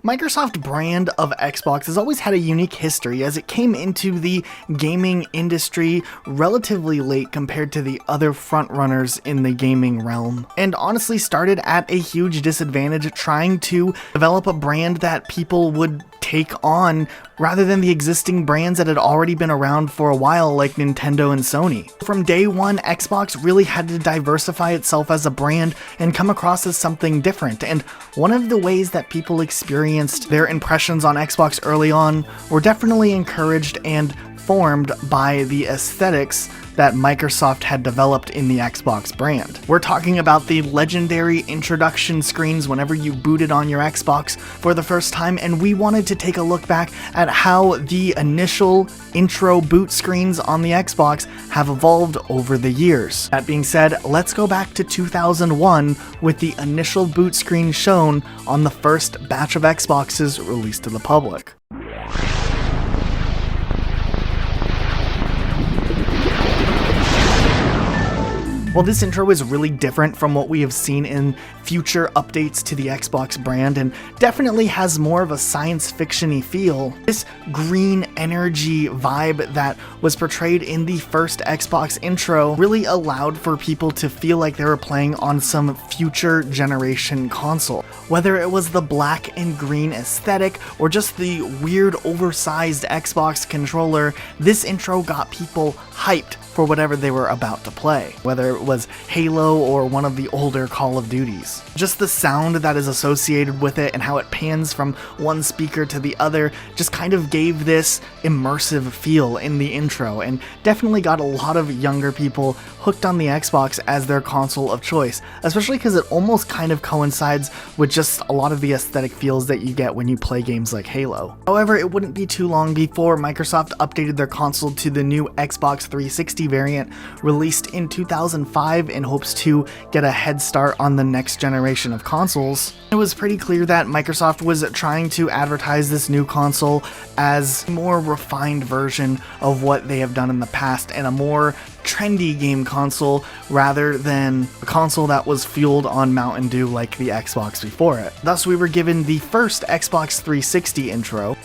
Microsoft brand of Xbox has always had a unique history as it came into the gaming industry relatively late compared to the other frontrunners in the gaming realm, and honestly started at a huge disadvantage trying to develop a brand that people would take on rather than the existing brands that had already been around for a while like Nintendo and Sony. From day one, Xbox really had to diversify itself as a brand and come across as something different, and one of the ways that people experienced their impressions on Xbox early on were definitely encouraged and formed by the aesthetics that Microsoft had developed in the Xbox brand. We're talking about the legendary introduction screens whenever you booted on your Xbox for the first time, and we wanted to take a look back at how the initial intro boot screens on the Xbox have evolved over the years. That being said, let's go back to 2001 with the initial boot screen shown on the first batch of Xboxes released to the public. Well, this intro is really different from what we have seen in future updates to the Xbox brand and definitely has more of a science fiction-y feel. This green energy vibe that was portrayed in the first Xbox intro really allowed for people to feel like they were playing on some future generation console. Whether it was the black and green aesthetic or just the weird oversized Xbox controller, this intro got people hyped for whatever they were about to play, whether it was Halo or one of the older Call of Duties. Just the sound that is associated with it and how it pans from one speaker to the other just kind of gave this immersive feel in the intro and definitely got a lot of younger people hooked on the Xbox as their console of choice, especially because it almost kind of coincides with just a lot of the aesthetic feels that you get when you play games like Halo. However, it wouldn't be too long before Microsoft updated their console to the new Xbox 360 variant released in 2005 in hopes to get a head start on the next generation of consoles. It was pretty clear that Microsoft was trying to advertise this new console as a more refined version of what they have done in the past and a more trendy game console rather than a console that was fueled on Mountain Dew like the Xbox before it. Thus, we were given the first Xbox 360 intro.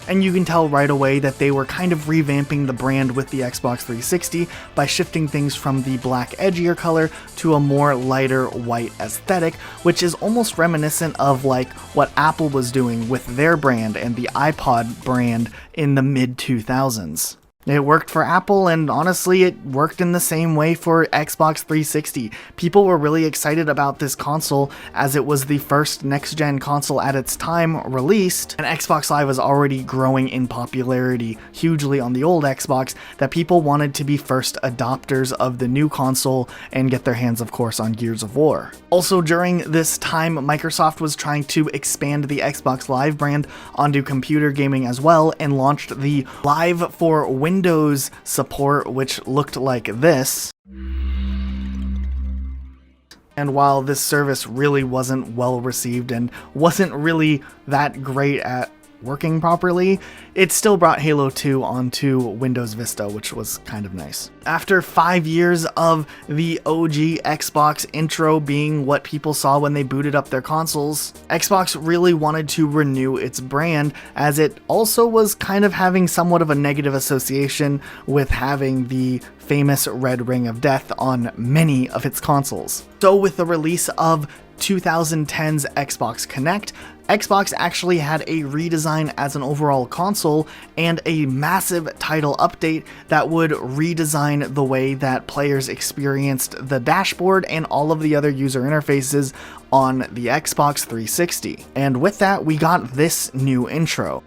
And you can tell right away that they were kind of revamping the brand with the Xbox 360 by shifting things from the black edgier color to a more lighter white aesthetic, which is almost reminiscent of like what Apple was doing with their brand and the iPod brand in the mid-2000s. It worked for Apple, and honestly, it worked in the same way for Xbox 360. People were really excited about this console as it was the first next-gen console at its time released, and Xbox Live was already growing in popularity hugely on the old Xbox that people wanted to be first adopters of the new console and get their hands, of course, on Gears of War. Also, during this time, Microsoft was trying to expand the Xbox Live brand onto computer gaming as well and launched the Live for Windows support, which looked like this. And while this service really wasn't well received and wasn't really that great at working properly, it still brought Halo 2 onto Windows Vista, which was kind of nice. After 5 years of the OG Xbox intro being what people saw when they booted up their consoles, Xbox really wanted to renew its brand as it also was kind of having somewhat of a negative association with having the famous red ring of death on many of its consoles. So with the release of 2010's Xbox Kinect, Xbox actually had a redesign as an overall console and a massive title update that would redesign the way that players experienced the dashboard and all of the other user interfaces on the Xbox 360. And with that, we got this new intro.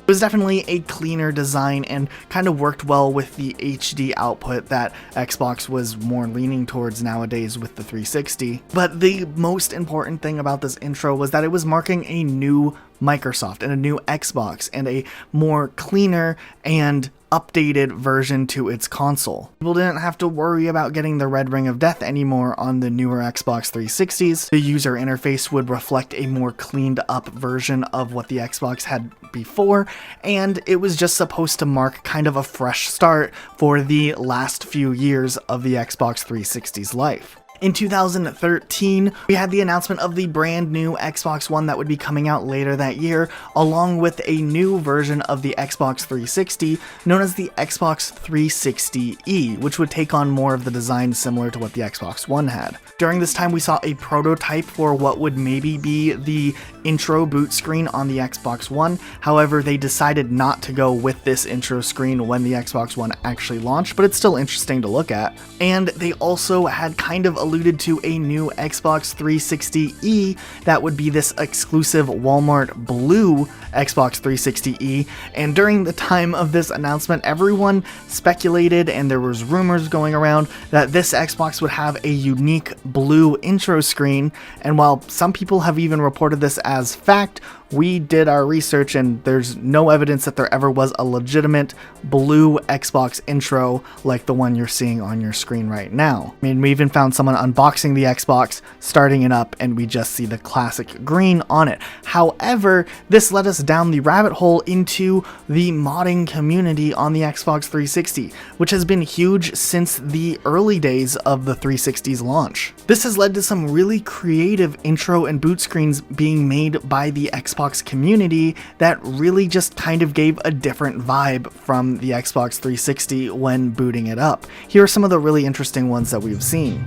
It was definitely a cleaner design and kind of worked well with the HD output that Xbox was more leaning towards nowadays with the 360. But the most important thing about this intro was that it was marking a new Microsoft and a new Xbox and a more cleaner and updated version to its console. People didn't have to worry about getting the red ring of death anymore on the newer Xbox 360s. The user interface would reflect a more cleaned up version of what the Xbox had before, and it was just supposed to mark kind of a fresh start for the last few years of the Xbox 360's life. In 2013, we had the announcement of the brand new Xbox One that would be coming out later that year, along with a new version of the Xbox 360 known as the Xbox 360e, which would take on more of the design similar to what the Xbox One had. During this time, we saw a prototype for what would maybe be the intro boot screen on the Xbox One. However, they decided not to go with this intro screen when the Xbox One actually launched, but it's still interesting to look at. And they also had kind of alluded to a new Xbox 360e that would be this exclusive Walmart blue Xbox 360e, and during the time of this announcement, everyone speculated and there was rumors going around that this Xbox would have a unique blue intro screen, and while some people have even reported this as fact, we did our research and there's no evidence that there ever was a legitimate blue Xbox intro like the one you're seeing on your screen right now. I mean, we even found someone unboxing the Xbox, starting it up, and we just see the classic green on it. However, this led us down the rabbit hole into the modding community on the Xbox 360, which has been huge since the early days of the 360's launch. This has led to some really creative intro and boot screens being made by the Xbox community that really just kind of gave a different vibe from the Xbox 360 when booting it up. Here are some of the really interesting ones that we've seen.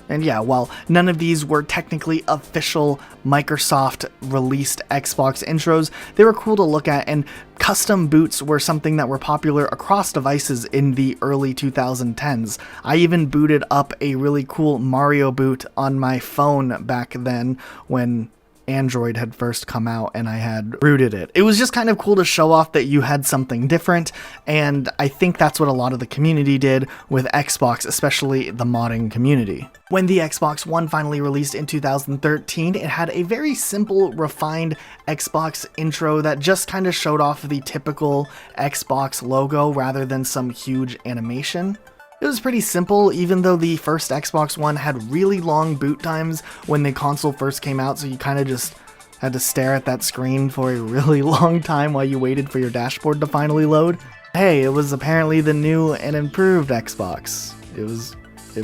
And yeah, while none of these were technically official Microsoft released Xbox intros, they were cool to look at, and custom boots were something that were popular across devices in the early 2010s. I even booted up a really cool Mario boot on my phone back then when Android had first come out and I had rooted it. It was just kind of cool to show off that you had something different, and I think that's what a lot of the community did with Xbox, especially the modding community. When the Xbox One finally released in 2013, it had a very simple, refined Xbox intro that just kind of showed off the typical Xbox logo rather than some huge animation. It was pretty simple, even though the first Xbox One had really long boot times when the console first came out, so you kind of just had to stare at that screen for a really long time while you waited for your dashboard to finally load. Hey, it was apparently the new and improved Xbox. It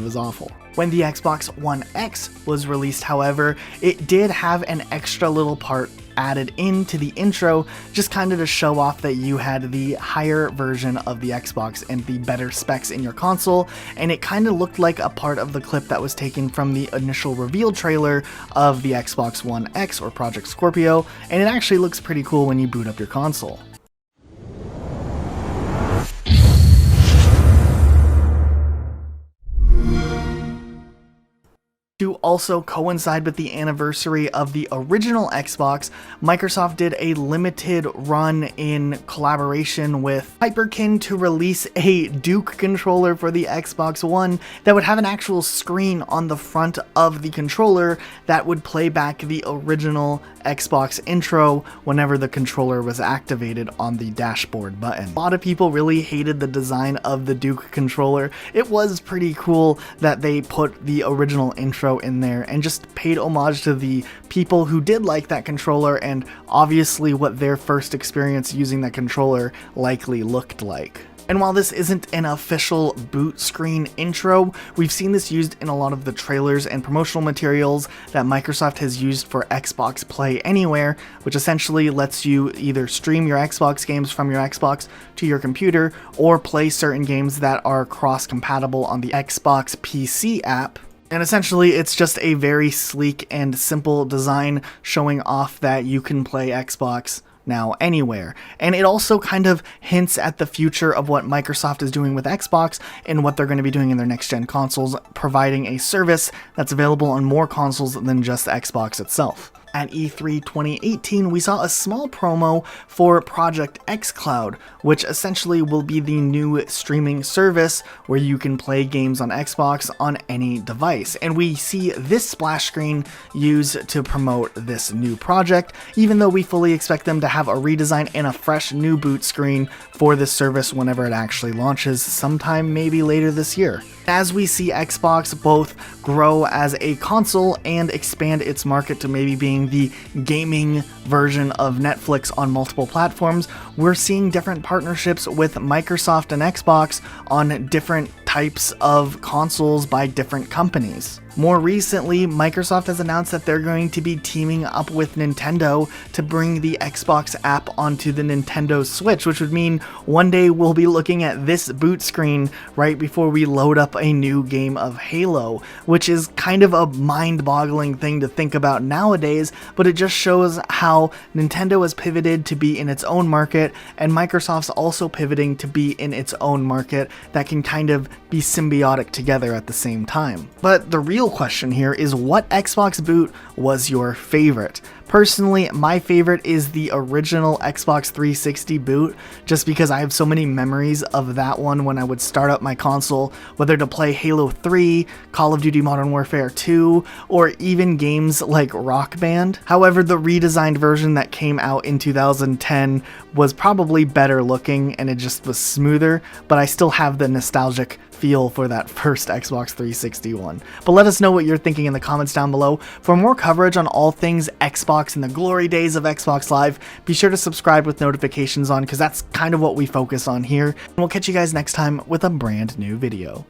was awful. When the Xbox One X was released, however, it did have an extra little part added into the intro, just kind of to show off that you had the higher version of the Xbox and the better specs in your console, and it kind of looked like a part of the clip that was taken from the initial reveal trailer of the Xbox One X or Project Scorpio, and it actually looks pretty cool when you boot up your console. To also coincide with the anniversary of the original Xbox, Microsoft did a limited run in collaboration with Hyperkin to release a Duke controller for the Xbox One that would have an actual screen on the front of the controller that would play back the original Xbox intro whenever the controller was activated on the dashboard button. A lot of people really hated the design of the Duke controller. It was pretty cool that they put the original intro in there and just paid homage to the people who did like that controller and obviously what their first experience using that controller likely looked like. And while this isn't an official boot screen intro, we've seen this used in a lot of the trailers and promotional materials that Microsoft has used for Xbox Play Anywhere, which essentially lets you either stream your Xbox games from your Xbox to your computer or play certain games that are cross-compatible on the Xbox PC app. And essentially, it's just a very sleek and simple design showing off that you can play Xbox now anywhere. And it also kind of hints at the future of what Microsoft is doing with Xbox and what they're going to be doing in their next-gen consoles, providing a service that's available on more consoles than just Xbox itself. At E3 2018, we saw a small promo for Project xCloud, which essentially will be the new streaming service where you can play games on Xbox on any device. And we see this splash screen used to promote this new project, even though we fully expect them to have a redesign and a fresh new boot screen for this service whenever it actually launches, sometime maybe later this year. As we see Xbox both grow as a console and expand its market to maybe being the gaming version of Netflix on multiple platforms, we're seeing different partnerships with Microsoft and Xbox on different types of consoles by different companies. More recently, Microsoft has announced that they're going to be teaming up with Nintendo to bring the Xbox app onto the Nintendo Switch, which would mean one day we'll be looking at this boot screen right before we load up a new game of Halo, which is kind of a mind-boggling thing to think about nowadays, but it just shows how Nintendo has pivoted to be in its own market, and Microsoft's also pivoting to be in its own market that can kind of be symbiotic together at the same time. But the real question here is, what Xbox boot was your favorite? Personally, my favorite is the original Xbox 360 boot, just because I have so many memories of that one when I would start up my console, whether to play Halo 3, Call of Duty Modern Warfare 2, or even games like Rock Band. However, the redesigned version that came out in 2010 was probably better looking and it just was smoother, but I still have the nostalgic feel for that first Xbox 360 one. But let us know what you're thinking in the comments down below. For more coverage on all things Xbox and the glory days of Xbox Live, be sure to subscribe with notifications on, because that's kind of what we focus on here. And we'll catch you guys next time with a brand new video.